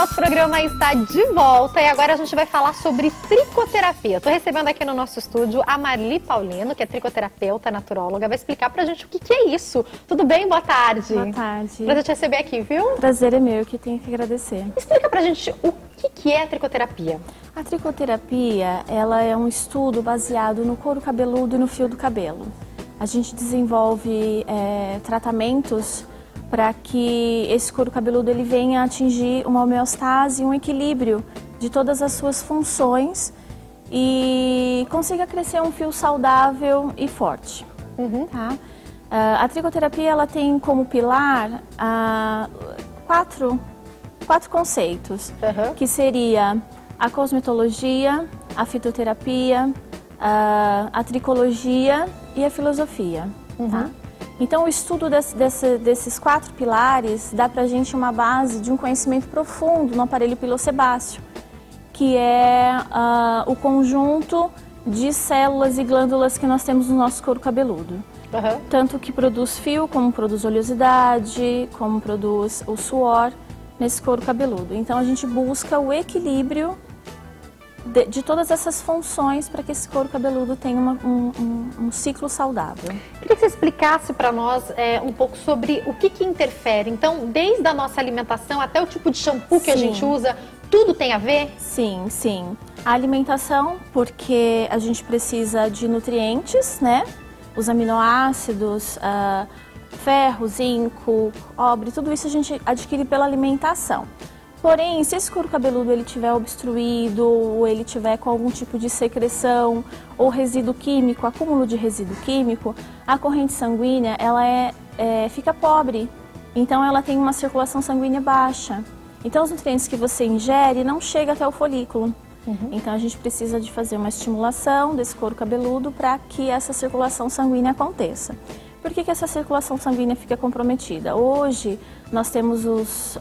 nosso programa está de volta e agora a gente vai falar sobre tricoterapia. Estou recebendo aqui no nosso estúdio a Marli Paulino, que é tricoterapeuta, naturóloga, vai explicar pra gente o que é isso. Tudo bem? Boa tarde. Boa tarde. Prazer te receber aqui, viu? Prazer é meu, que tenho que agradecer. Explica pra gente o que é a tricoterapia. A tricoterapia, ela é um estudo baseado no couro cabeludo e no fio do cabelo. A gente desenvolve tratamentos para que esse couro cabeludo ele venha atingir uma homeostase, um equilíbrio de todas as suas funções e consiga crescer um fio saudável e forte. Tá? A tricoterapia ela tem como pilar quatro conceitos, que seria a cosmetologia, a fitoterapia, a tricologia e a filosofia. Tá? Então, o estudo desses quatro pilares dá pra gente uma base de um conhecimento profundo no aparelho pilosebáceo, que é o conjunto de células e glândulas que nós temos no nosso couro cabeludo. Tanto que produz fio, como produz oleosidade, como produz o suor nesse couro cabeludo. Então, a gente busca o equilíbrio de todas essas funções para que esse couro cabeludo tenha um ciclo saudável. Queria que você explicasse para nós um pouco sobre o que interfere. Então, desde a nossa alimentação até o tipo de shampoo que a gente usa, tudo tem a ver? Sim, sim. A alimentação, porque a gente precisa de nutrientes, né? Os aminoácidos, ferro, zinco, cobre, tudo isso a gente adquire pela alimentação. Porém, se esse couro cabeludo ele tiver obstruído, ou ele tiver com algum tipo de secreção, ou resíduo químico, acúmulo de resíduo químico, a corrente sanguínea ela fica pobre. Então, ela tem uma circulação sanguínea baixa. Então, os nutrientes que você ingere não chegam até o folículo. Então, a gente precisa de fazer uma estimulação desse couro cabeludo para que essa circulação sanguínea aconteça. Por que essa circulação sanguínea fica comprometida? Hoje, nós temos os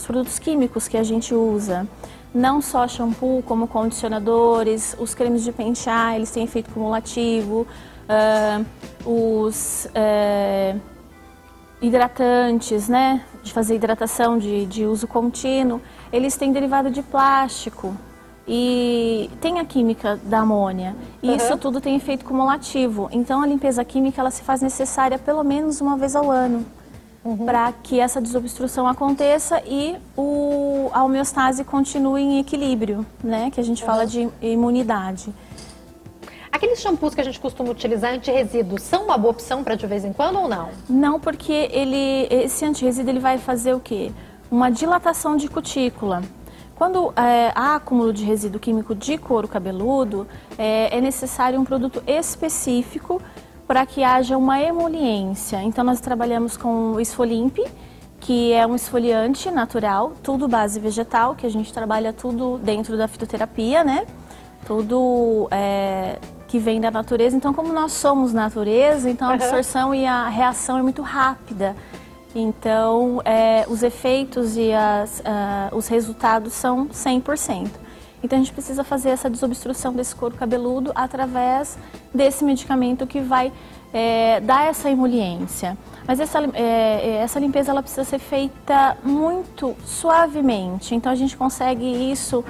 produtos químicos que a gente usa, não só shampoo, como condicionadores, os cremes de pentear, eles têm efeito cumulativo, os hidratantes, né, de fazer hidratação de uso contínuo, eles têm derivado de plástico. E tem a química da amônia, e isso tudo tem efeito cumulativo. Então a limpeza química ela se faz necessária pelo menos uma vez ao ano, para que essa desobstrução aconteça e a homeostase continue em equilíbrio, né? Que a gente fala de imunidade. Aqueles shampoos que a gente costuma utilizar anti-resíduos são uma boa opção para de vez em quando ou não? Não, porque esse anti-resíduo ele vai fazer o quê? Uma dilatação de cutícula. Quando há acúmulo de resíduo químico de couro cabeludo, é necessário um produto específico para que haja uma emoliência. Então, nós trabalhamos com o Esfolimp, que é um esfoliante natural, tudo base vegetal, que a gente trabalha tudo dentro da fitoterapia, né? Tudo que vem da natureza. Então, como nós somos natureza, então a absorção e a reação é muito rápida. Então, os efeitos e os resultados são 100%. Então, a gente precisa fazer essa desobstrução desse couro cabeludo através desse medicamento que vai dar essa emoliência. Mas essa limpeza ela precisa ser feita muito suavemente. Então, a gente consegue isso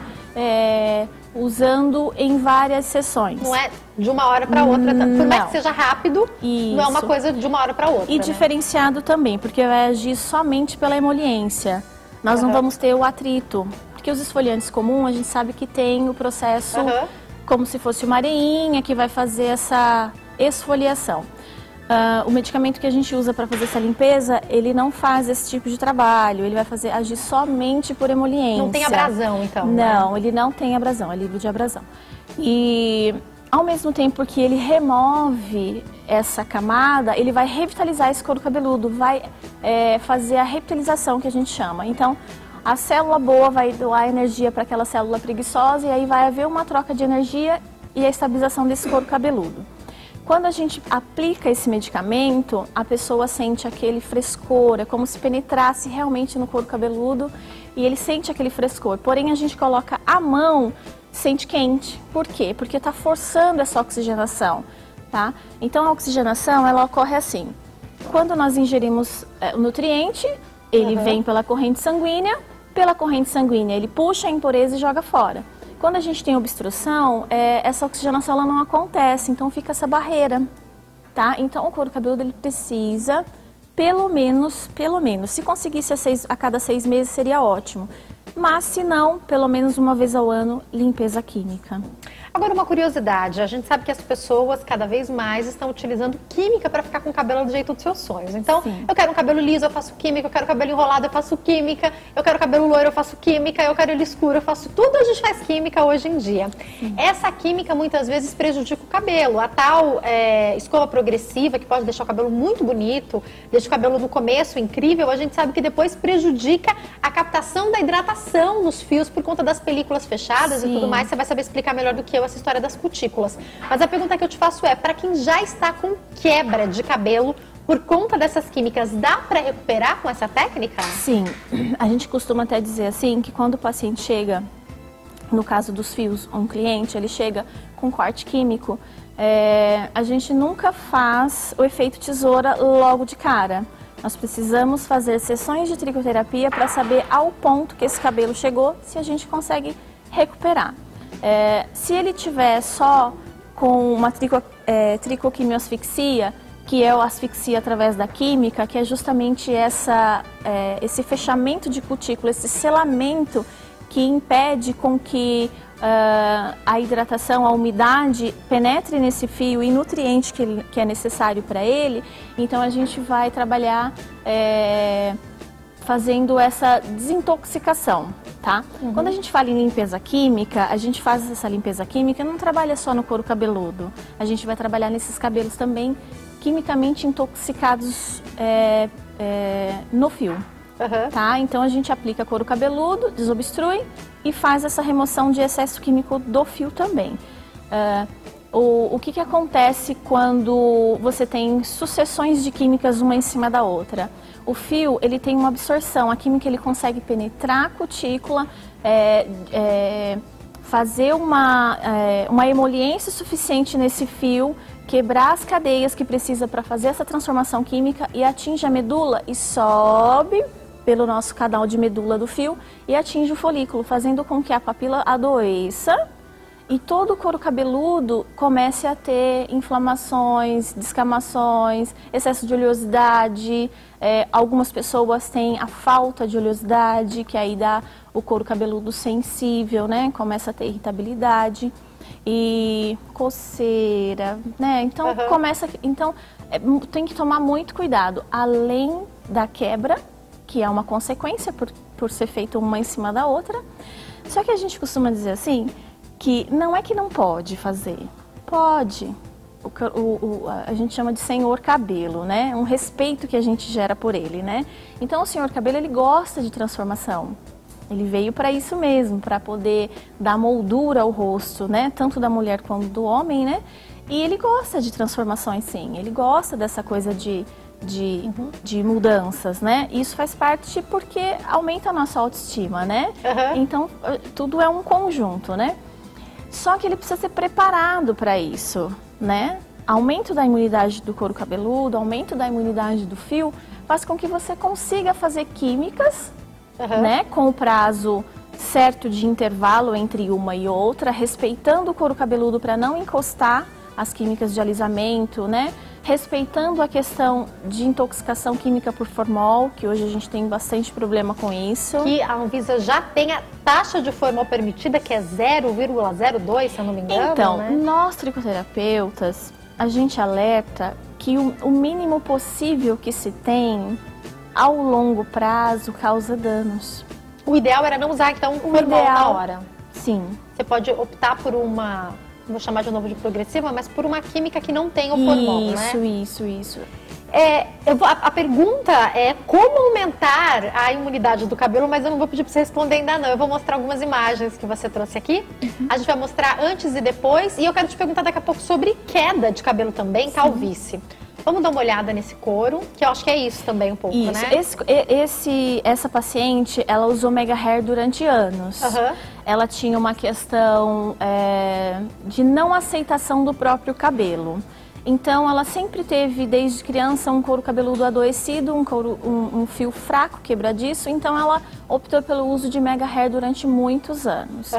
usando em várias sessões. Não é de uma hora para outra, por mais que seja rápido, não é uma coisa de uma hora para outra. E diferenciado também, porque vai agir somente pela emoliência. Nós não vamos ter o atrito, porque os esfoliantes comuns a gente sabe que tem o processo como se fosse uma areinha que vai fazer essa esfoliação. O medicamento que a gente usa para fazer essa limpeza, ele não faz esse tipo de trabalho, ele vai agir somente por emoliência. Não tem abrasão, então? Não, ele não tem abrasão, é livre de abrasão. E ao mesmo tempo que ele remove essa camada, ele vai revitalizar esse couro cabeludo, vai fazer a revitalização que a gente chama. Então, a célula boa vai doar energia para aquela célula preguiçosa e aí vai haver uma troca de energia e a estabilização desse couro cabeludo. Quando a gente aplica esse medicamento, a pessoa sente aquele frescor, é como se penetrasse realmente no couro cabeludo e ele sente aquele frescor. Porém, a gente coloca a mão, sente quente. Por quê? Porque está forçando essa oxigenação, tá? Então, a oxigenação, ela ocorre assim. Quando nós ingerimos o nutriente, ele vem pela corrente sanguínea, pela corrente sanguínea, ele puxa a impureza e joga fora. Quando a gente tem obstrução, essa oxigenação ela não acontece, então fica essa barreira, tá? Então o couro cabeludo ele precisa, pelo menos, se conseguisse a cada 6 meses seria ótimo. Mas se não, pelo menos uma vez ao ano, limpeza química. Agora, uma curiosidade, a gente sabe que as pessoas cada vez mais estão utilizando química para ficar com o cabelo do jeito dos seus sonhos. Então, sim, eu quero um cabelo liso, eu faço química, eu quero cabelo enrolado, eu faço química, eu quero cabelo loiro, eu faço química, eu quero ele escuro, eu faço tudo, a gente faz química hoje em dia. Sim. Essa química muitas vezes prejudica o cabelo. A tal escova progressiva, que pode deixar o cabelo muito bonito, deixa o cabelo no começo incrível, a gente sabe que depois prejudica a captação da hidratação nos fios por conta das películas fechadas, sim, e tudo mais. Você vai saber explicar melhor do que eu essa história das cutículas. Mas a pergunta que eu te faço é, para quem já está com quebra de cabelo por conta dessas químicas, dá para recuperar com essa técnica? Sim, a gente costuma até dizer assim, que quando o paciente chega, no caso dos fios, um cliente, ele chega com corte químico, a gente nunca faz o efeito tesoura logo de cara. Nós precisamos fazer sessões de tricoterapia para saber ao ponto que esse cabelo chegou, se a gente consegue recuperar. Se ele tiver só com uma tricoquimiosfixia, que é a asfixia através da química, que é justamente esse fechamento de cutícula, esse selamento que impede com que a hidratação, a umidade penetre nesse fio e nutriente que é necessário para ele, então a gente vai trabalhar fazendo essa desintoxicação, tá? Uhum. Quando a gente fala em limpeza química, a gente faz essa limpeza química, não trabalha só no couro cabeludo, a gente vai trabalhar nesses cabelos também quimicamente intoxicados no fio, uhum, tá? Então a gente aplica couro cabeludo, desobstrui e faz essa remoção de excesso químico do fio também. O que acontece quando você tem sucessões de químicas uma em cima da outra? O fio, ele tem uma absorção, a química ele consegue penetrar a cutícula, fazer uma emoliência suficiente nesse fio, quebrar as cadeias que precisa para fazer essa transformação química e atinge a medula e sobe pelo nosso canal de medula do fio e atinge o folículo, fazendo com que a papila adoeça e todo o couro cabeludo comece a ter inflamações, descamações, excesso de oleosidade. Algumas pessoas têm a falta de oleosidade, que aí dá o couro cabeludo sensível, né? Começa a ter irritabilidade e coceira, né? Então, uhum, tem que tomar muito cuidado, além da quebra, que é uma consequência por ser feita uma em cima da outra. Só que a gente costuma dizer assim, que não é que não pode fazer, pode. A gente chama de senhor cabelo, né? Um respeito que a gente gera por ele, né? Então o senhor cabelo, ele gosta de transformação. Ele veio para isso mesmo, para poder dar moldura ao rosto, né? Tanto da mulher como do homem, né? E ele gosta de transformações, sim. Ele gosta dessa coisa de mudanças, né? Isso faz parte porque aumenta a nossa autoestima, né? Uhum. Então tudo é um conjunto, né? Só que ele precisa ser preparado para isso, né? Aumento da imunidade do couro cabeludo, aumento da imunidade do fio, faz com que você consiga fazer químicas, uhum, né? Com o prazo certo de intervalo entre uma e outra, respeitando o couro cabeludo para não encostar as químicas de alisamento, né? Respeitando a questão de intoxicação química por formol, que hoje a gente tem bastante problema com isso. Que a Anvisa já tem a taxa de formol permitida, que é 0,02, se eu não me engano, então, né? Nós tricoterapeutas, a gente alerta que o mínimo possível que se tem, ao longo prazo, causa danos. O ideal era não usar, então, o formol na hora. Sim. Você pode optar por uma... vou chamar de novo de progressiva, mas por uma química que não tem o formol, né? Isso. A pergunta é como aumentar a imunidade do cabelo, mas eu não vou pedir para você responder ainda não. Eu vou mostrar algumas imagens que você trouxe aqui. Uhum. A gente vai mostrar antes e depois. E eu quero te perguntar daqui a pouco sobre queda de cabelo também, sim, calvície. Vamos dar uma olhada nesse couro, que eu acho que é isso também um pouco, isso, né? Essa paciente, ela usou Mega Hair durante anos. Uhum. Ela tinha uma questão de não aceitação do próprio cabelo. Então ela sempre teve, desde criança, um couro cabeludo adoecido, um fio fraco, quebradiço, então ela optou pelo uso de Mega Hair durante muitos anos.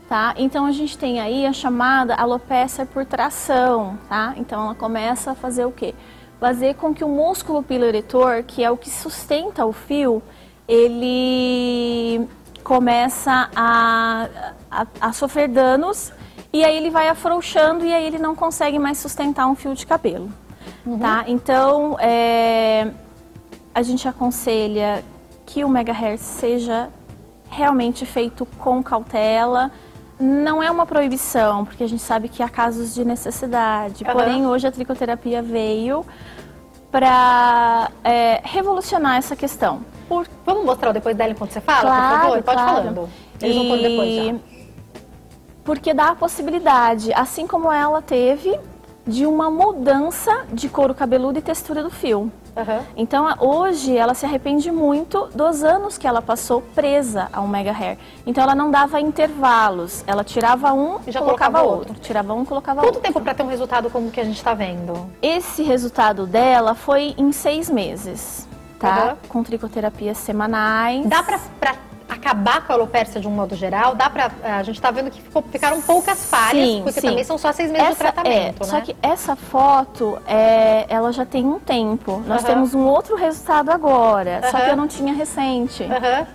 Tá? Então a gente tem aí a chamada alopecia por tração, tá? Então ela começa a fazer o quê? Fazer com que o músculo piloeretor, que é o que sustenta o fio, ele começa a sofrer danos e aí ele vai afrouxando e aí ele não consegue mais sustentar um fio de cabelo. Tá? Então a gente aconselha que o Mega Hair seja realmente feito com cautela. Não é uma proibição, porque a gente sabe que há casos de necessidade. Porém, hoje a tricoterapia veio para revolucionar essa questão. Vamos mostrar o depois dela enquanto você fala, claro, por favor? Pode claro. falando. Eles vão pôr depois já. Porque dá a possibilidade, assim como ela teve, de uma mudança de couro cabeludo e textura do fio. Então, hoje, ela se arrepende muito dos anos que ela passou presa ao Mega Hair. Então, ela não dava intervalos. Ela tirava um e já colocava outro. Tirava um e colocava outro. Quanto tempo para ter um resultado como o que a gente está vendo? Esse resultado dela foi em 6 meses, tá? Com tricoterapias semanais. Dá para acabar com a alopecia de um modo geral? Dá pra, a gente tá vendo que ficaram poucas falhas, porque também são só 6 meses de tratamento, né? Só que essa foto, ela já tem um tempo. Nós temos um outro resultado agora, só que eu não tinha recente,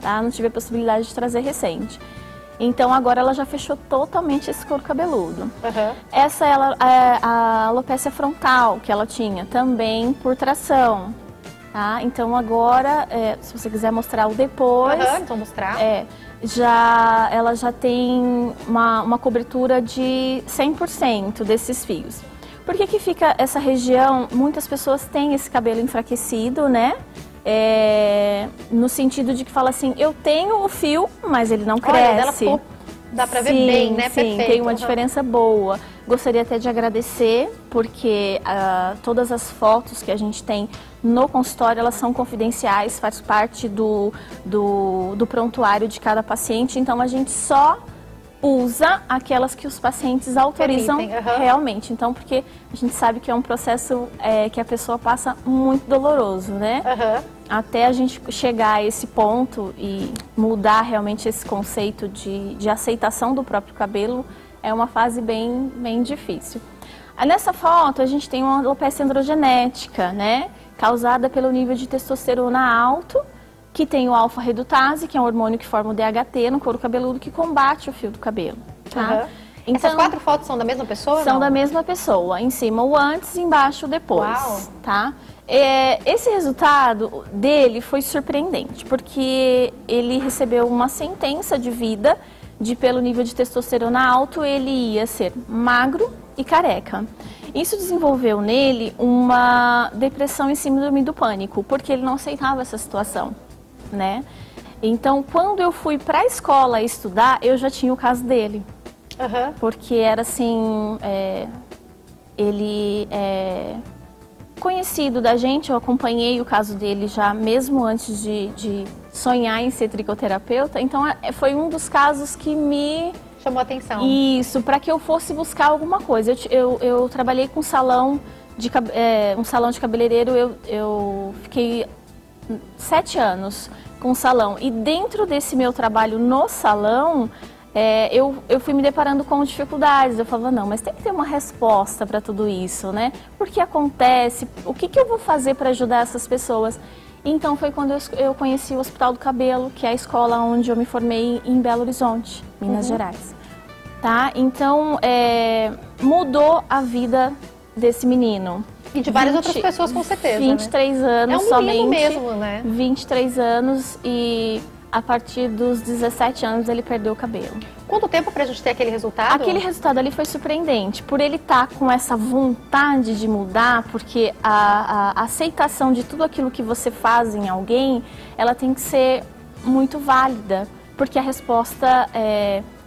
tá? Não tive a possibilidade de trazer recente. Então agora ela já fechou totalmente esse couro cabeludo. Essa é a alopecia frontal que ela tinha, também por tração. Tá? Então agora, se você quiser mostrar o depois, então mostrar. Ela já tem uma cobertura de 100% desses fios. Por que fica essa região? Muitas pessoas têm esse cabelo enfraquecido, né? No sentido de que fala assim, eu tenho o fio, mas ele não cresce. Dela dá pra ver bem, né? Sim, Perfeito. Tem uma diferença boa. Gostaria até de agradecer, porque todas as fotos que a gente tem no consultório, elas são confidenciais, faz parte do prontuário de cada paciente, então a gente só usa aquelas que os pacientes autorizam realmente. Então, porque a gente sabe que é um processo que a pessoa passa muito doloroso, né? Até a gente chegar a esse ponto e mudar realmente esse conceito de aceitação do próprio cabelo, é uma fase bem difícil. Nessa foto, a gente tem uma alopecia androgenética, né? Causada pelo nível de testosterona alto, que tem o alfa-redutase, que é um hormônio que forma o DHT no couro cabeludo, que combate o fio do cabelo. Tá? Então, essas 4 fotos são da mesma pessoa? São da mesma pessoa. Em cima o antes e embaixo o depois. Uau. Tá? Esse resultado dele foi surpreendente, porque ele recebeu uma sentença de vida de, pelo nível de testosterona alto, ele ia ser magro e careca. Isso desenvolveu nele uma depressão e síndrome do pânico, porque ele não aceitava essa situação, né? Então, quando eu fui para a escola estudar, eu já tinha o caso dele. Porque era assim, ele é conhecido da gente, eu acompanhei o caso dele já mesmo antes de sonhar em ser tricoterapeuta. Então, foi um dos casos que me chamou a atenção. Isso, para que eu fosse buscar alguma coisa. Eu trabalhei com um salão de cabeleireiro, eu fiquei 7 anos com o salão. E dentro desse meu trabalho no salão, eu fui me deparando com dificuldades. Eu falava, não, mas tem que ter uma resposta para tudo isso, né? Por que acontece? O que eu vou fazer para ajudar essas pessoas? Então foi quando eu conheci o Hospital do Cabelo, que é a escola onde eu me formei em Belo Horizonte, Minas Gerais. Tá? Então, mudou a vida desse menino. E de várias outras pessoas, com certeza, 23 anos somente. É um menino mesmo, né? 23 anos e a partir dos 17 anos ele perdeu o cabelo. Quanto tempo pra gente ter aquele resultado? Aquele resultado ali foi surpreendente, por ele estar com essa vontade de mudar, porque a aceitação de tudo aquilo que você faz em alguém, ela tem que ser muito válida, porque a resposta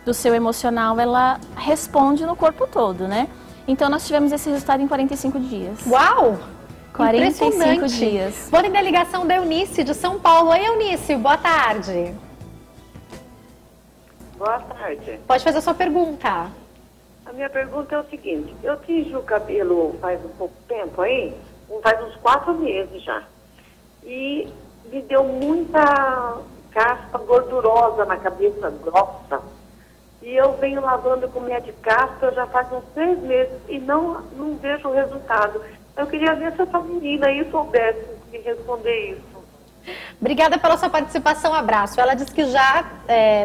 do seu emocional, ela responde no corpo todo, né? Então nós tivemos esse resultado em 45 dias. Uau! 45 dias. Vou atender a ligação da Eunice, de São Paulo. Oi, Eunice, boa tarde. Boa tarde. Pode fazer a sua pergunta. A minha pergunta é o seguinte, eu tingi o cabelo faz um pouco tempo aí, faz uns 4 meses já. E me deu muita caspa gordurosa na cabeça, grossa. E eu venho lavando com minha de caspa já faz uns 6 meses e não vejo o resultado. Eu queria ver se essa menina aí soubesse me responder isso. Obrigada pela sua participação, abraço. Ela disse que já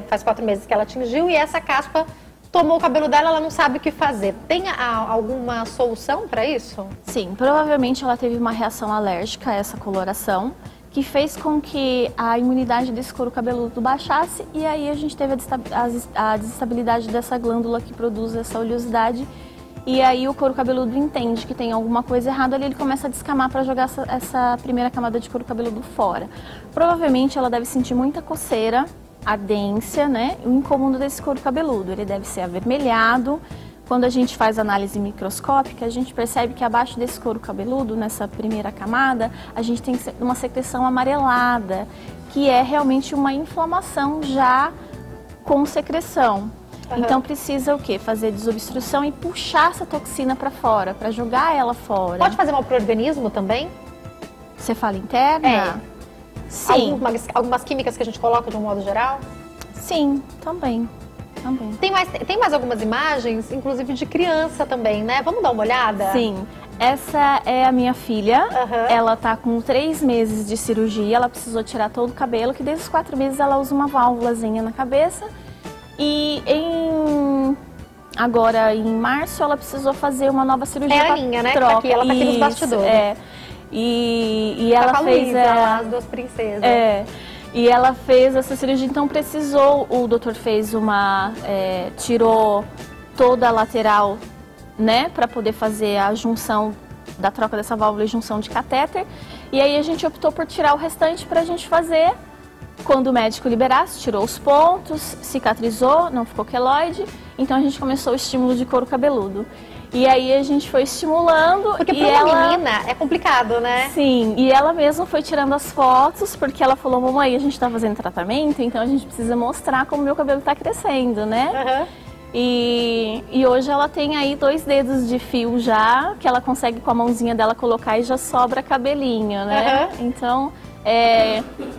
faz 4 meses que ela atingiu e essa caspa tomou o cabelo dela, ela não sabe o que fazer. Tem alguma solução para isso? Sim, provavelmente ela teve uma reação alérgica a essa coloração, que fez com que a imunidade desse couro cabeludo baixasse e aí a gente teve a desestabilidade dessa glândula que produz essa oleosidade e aí o couro cabeludo entende que tem alguma coisa errada ali, ele começa a descamar para jogar essa primeira camada de couro cabeludo fora. Provavelmente ela deve sentir muita coceira, ardência, né? O incômodo desse couro cabeludo, ele deve ser avermelhado. Quando a gente faz análise microscópica, a gente percebe que abaixo desse couro cabeludo, nessa primeira camada, a gente tem uma secreção amarelada, que é realmente uma inflamação já com secreção. Uhum. Então precisa o quê? Fazer desobstrução e puxar essa toxina para fora, para jogar ela fora. Pode fazer mal pro organismo também? Você fala interna? É. Sim. Algumas químicas que a gente coloca de um modo geral? Sim, também. Tem mais algumas imagens, inclusive de criança também, né? Vamos dar uma olhada? Sim. Essa é a minha filha. Uhum. Ela tá com 3 meses de cirurgia. Ela precisou tirar todo o cabelo, que desde os 4 meses ela usa uma válvulazinha na cabeça. E agora em março ela precisou fazer uma nova cirurgia. É a Aninha, né? Que tá aqui, ela tá aqui nos bastidores. É. E ela com a fez Luísa, as 2 princesas. É. E ela fez essa cirurgia, então precisou, o doutor fez tirou toda a lateral, né, para poder fazer a junção da troca dessa válvula e junção de catéter. E aí a gente optou por tirar o restante para a gente fazer, quando o médico liberasse, tirou os pontos, cicatrizou, não ficou queloide, então a gente começou o estímulo de couro cabeludo. E aí a gente foi estimulando. Porque para uma menina é complicado, né? Sim, e ela mesma foi tirando as fotos, porque ela falou, mamãe, a gente tá fazendo tratamento, então a gente precisa mostrar como meu cabelo tá crescendo, né? Uhum. E hoje ela tem aí 2 dedos de fio já, que ela consegue com a mãozinha dela colocar e já sobra cabelinho, né? Uhum. Então,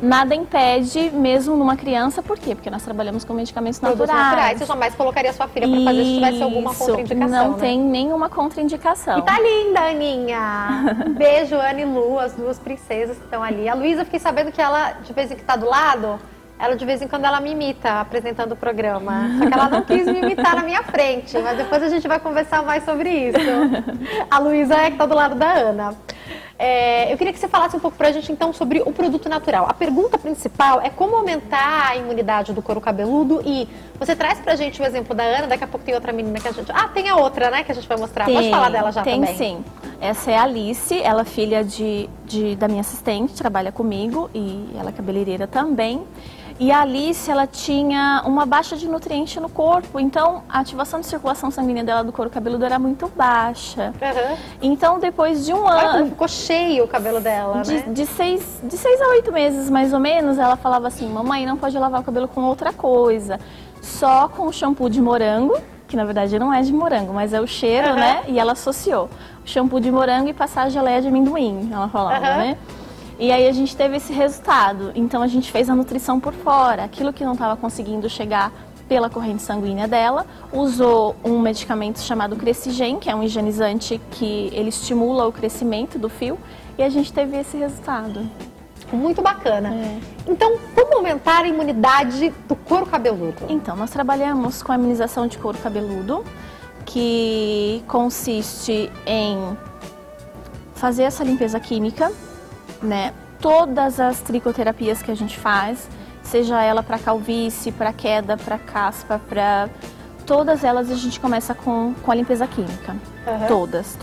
nada impede, mesmo numa criança, por quê? Porque nós trabalhamos com medicamentos naturais. Você jamais colocaria sua filha para fazer se tivesse alguma contraindicação, não, né? tem nenhuma contraindicação. E tá linda, Aninha! Um beijo, Ana e Lu, as 2 princesas que estão ali. A Luísa, fiquei sabendo que ela, de vez em que tá do lado, ela de vez em quando ela me imita apresentando o programa. Só que ela não quis me imitar na minha frente, mas depois a gente vai conversar mais sobre isso. A Luísa é que tá do lado da Ana. Eu queria que você falasse um pouco pra gente, então, sobre o produto natural. A pergunta principal é como aumentar a imunidade do couro cabeludo e você traz pra gente o exemplo da Ana, daqui a pouco tem outra menina que a gente... Ah, tem a outra, né, que a gente vai mostrar. Pode falar dela já também. Tem sim. Essa é a Alice, ela é filha da minha assistente, trabalha comigo e ela é cabeleireira também. E a Alice, ela tinha uma baixa de nutriente no corpo, então a ativação de circulação sanguínea dela do couro cabeludo era muito baixa. Uhum. Então, depois de um Olha ano... como ficou cheio o cabelo dela, né? De 6 a 8 meses, mais ou menos, ela falava assim, mamãe, não pode lavar o cabelo com outra coisa, só com shampoo de morango, que na verdade não é de morango, mas é o cheiro, né? E ela associou o shampoo de morango e passar a geleia de amendoim, ela falava, né? E aí a gente teve esse resultado, então a gente fez a nutrição por fora, aquilo que não estava conseguindo chegar pela corrente sanguínea dela, usou um medicamento chamado Crescigen, que é um higienizante que ele estimula o crescimento do fio, e a gente teve esse resultado. Muito bacana. Então, como aumentar a imunidade do couro cabeludo? Então, nós trabalhamos com a imunização de couro cabeludo, que consiste em fazer essa limpeza química, né? Todas as tricoterapias que a gente faz, seja ela para calvície, para queda, para caspa, para todas elas a gente começa com a limpeza química. Todas.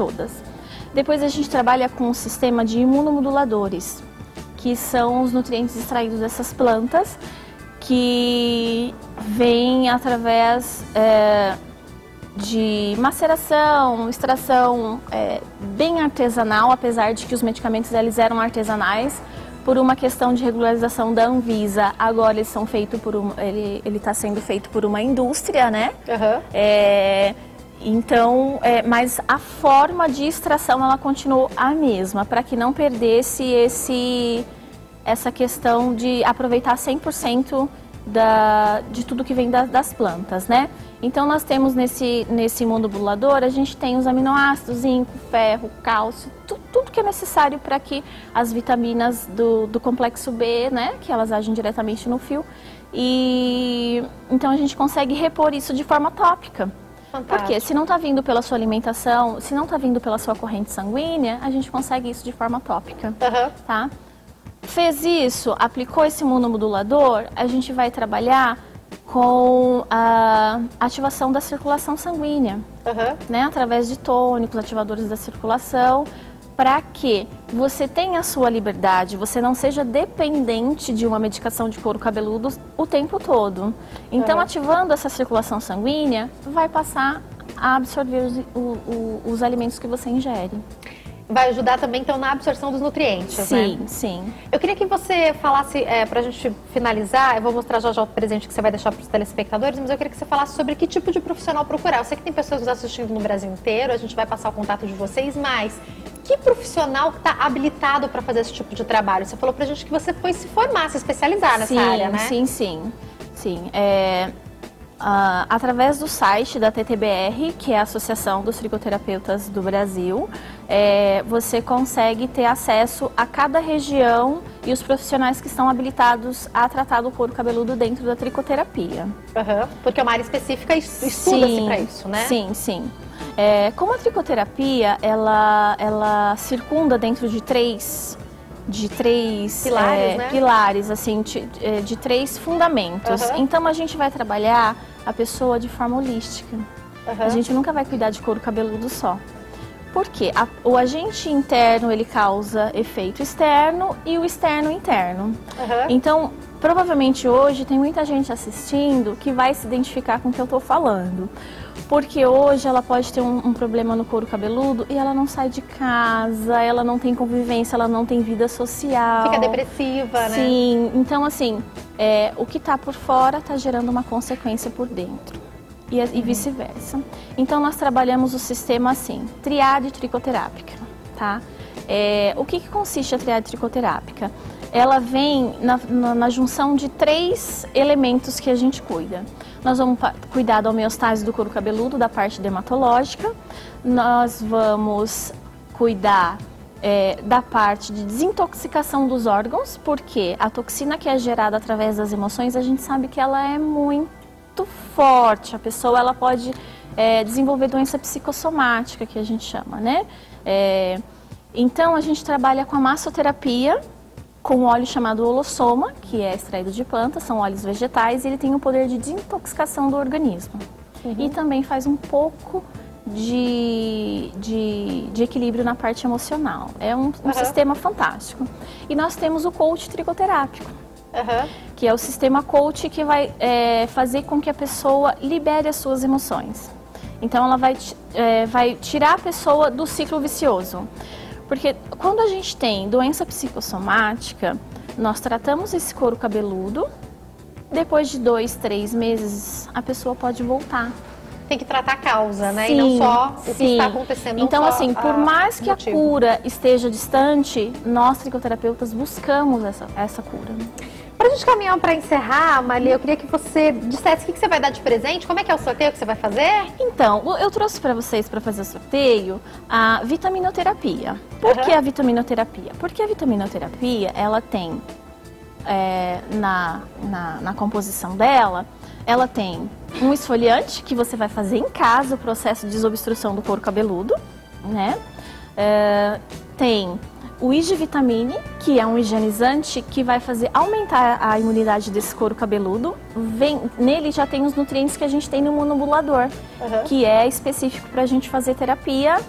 Depois a gente trabalha com um sistema de imunomoduladores, que são os nutrientes extraídos dessas plantas, que vêm através de maceração, extração bem artesanal, apesar de que os medicamentos eles eram artesanais, por uma questão de regularização da Anvisa. Agora eles são feitos ele está sendo feito por uma indústria, né? Então, mas a forma de extração ela continuou a mesma, para que não perdesse essa questão de aproveitar 100% de tudo que vem das plantas, né? Então nós temos nesse monobulador, a gente tem os aminoácidos, zinco, ferro, cálcio, tudo que é necessário para que as vitaminas do complexo B, né, que elas agem diretamente no fio, e então a gente consegue repor isso de forma tópica. Fantástico. Porque se não está vindo pela sua alimentação, se não está vindo pela sua corrente sanguínea, a gente consegue isso de forma tópica, tá? Fez isso, aplicou esse imunomodulador, a gente vai trabalhar com a ativação da circulação sanguínea, né? Através de tônicos, ativadores da circulação, para que você tenha a sua liberdade, você não seja dependente de uma medicação de couro cabeludo o tempo todo. Então, ativando essa circulação sanguínea, vai passar a absorver os alimentos que você ingere. Vai ajudar também, então, na absorção dos nutrientes, sim, né? Sim. Eu queria que você falasse, pra gente finalizar, eu vou mostrar já o presente que você vai deixar para os telespectadores, mas eu queria que você falasse sobre que tipo de profissional procurar. Eu sei que tem pessoas nos assistindo no Brasil inteiro, a gente vai passar o contato de vocês, mas que profissional está habilitado para fazer esse tipo de trabalho? Você falou pra gente que você foi se formar, se especializar nessa área, né? Sim. Através do site da TTBR, que é a Associação dos Tricoterapeutas do Brasil, você consegue ter acesso a cada região e os profissionais que estão habilitados a tratar do couro cabeludo dentro da tricoterapia. Porque é uma área específica e estuda-se para isso, né? Sim. Como a tricoterapia, ela circunda dentro de três pilares, né? Pilares, assim, de três fundamentos. Então a gente vai trabalhar a pessoa de forma holística. A gente nunca vai cuidar de couro cabeludo só. Por quê? O agente interno, ele causa efeito externo e o externo interno. Então, provavelmente hoje tem muita gente assistindo que vai se identificar com o que eu estou falando. Porque hoje ela pode ter um problema no couro cabeludo e ela não sai de casa, ela não tem convivência, ela não tem vida social. Fica depressiva, né? Sim, então assim, o que está por fora está gerando uma consequência por dentro. E vice-versa. Então nós trabalhamos o sistema assim, triade tricoterápica, tá? O que consiste a triade tricoterápica? Ela vem na junção de 3 elementos que a gente cuida. Nós vamos cuidar da homeostase do couro cabeludo, da parte dermatológica. Nós vamos cuidar da parte de desintoxicação dos órgãos, porque a toxina que é gerada através das emoções, a gente sabe que ela é muito forte. A pessoa ela pode desenvolver doença psicossomática, que a gente chama, né? Então, a gente trabalha com a massoterapia, com um óleo chamado holossoma, que é extraído de plantas, são óleos vegetais, e ele tem o poder de desintoxicação do organismo. E também faz um pouco de equilíbrio na parte emocional. É um sistema fantástico. E nós temos o coach tricoterápico, que é o sistema coach que vai fazer com que a pessoa libere as suas emoções. Então ela vai tirar a pessoa do ciclo vicioso. Porque quando a gente tem doença psicossomática, nós tratamos esse couro cabeludo, depois de 2, 3 meses a pessoa pode voltar. Tem que tratar a causa, né? E não só o que está acontecendo. Então, assim, por mais que a cura esteja distante, nós tricoterapeutas buscamos essa cura. Para a gente caminhar para encerrar, Marli, eu queria que você dissesse o que você vai dar de presente, como é que é o sorteio que você vai fazer? Então, eu trouxe para vocês, para fazer o sorteio, a vitaminoterapia. Por que a vitaminoterapia? Porque a vitaminoterapia, ela tem, na composição dela, ela tem um esfoliante que você vai fazer em casa, o processo de desobstrução do couro cabeludo, né? Tem o Igivitamine, que é um higienizante que vai fazer aumentar a imunidade desse couro cabeludo. Nele já tem os nutrientes que a gente tem no monobulador, que é específico para a gente fazer terapia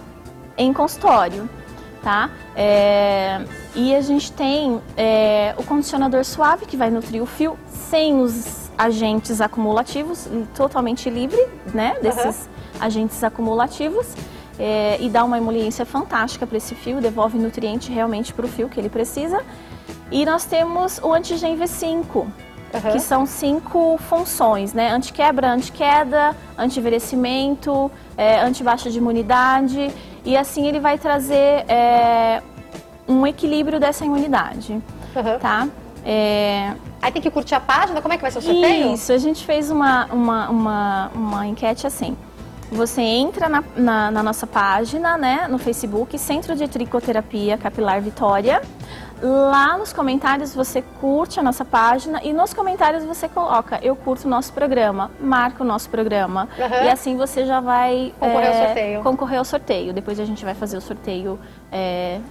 em consultório, tá? E a gente tem o condicionador suave, que vai nutrir o fio sem os agentes acumulativos, totalmente livre, né, desses agentes acumulativos. E dá uma emoliência fantástica para esse fio, devolve nutriente realmente para o fio que ele precisa. E nós temos o Antigen V5, que são 5 funções, né? Antiquebra, antiqueda, anti-envelhecimento, antibaixa de imunidade, e assim ele vai trazer um equilíbrio dessa imunidade, tá? Aí tem que curtir a página, como é que vai ser o sorteio? Isso, a gente fez uma enquete assim. Você entra na nossa página, né, no Facebook, Centro de Tricoterapia Capilar Vitória. Lá nos comentários você curte a nossa página e nos comentários você coloca: eu curto o nosso programa, marca o nosso programa. E assim você já vai concorrer ao sorteio. Depois a gente vai fazer o sorteio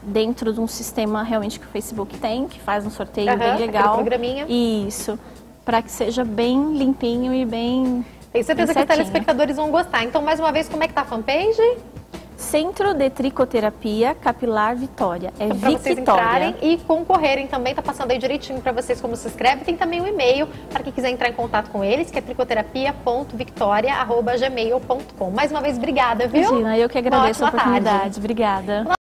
dentro de um sistema realmente que o Facebook tem, que faz um sorteio bem legal. Programinha. Isso, para que seja bem limpinho e bem... Tenho certeza que os telespectadores vão gostar. Então, mais uma vez, como é que tá a fanpage? Centro de Tricoterapia Capilar Vitória. É então, para vocês entrarem e concorrerem também, tá passando aí direitinho para vocês como se inscreve. Tem também um e-mail para quem quiser entrar em contato com eles, que é tricoterapia.victoria@gmail.com. Mais uma vez, obrigada, viu? Imagina, eu que agradeço a oportunidade. Obrigada.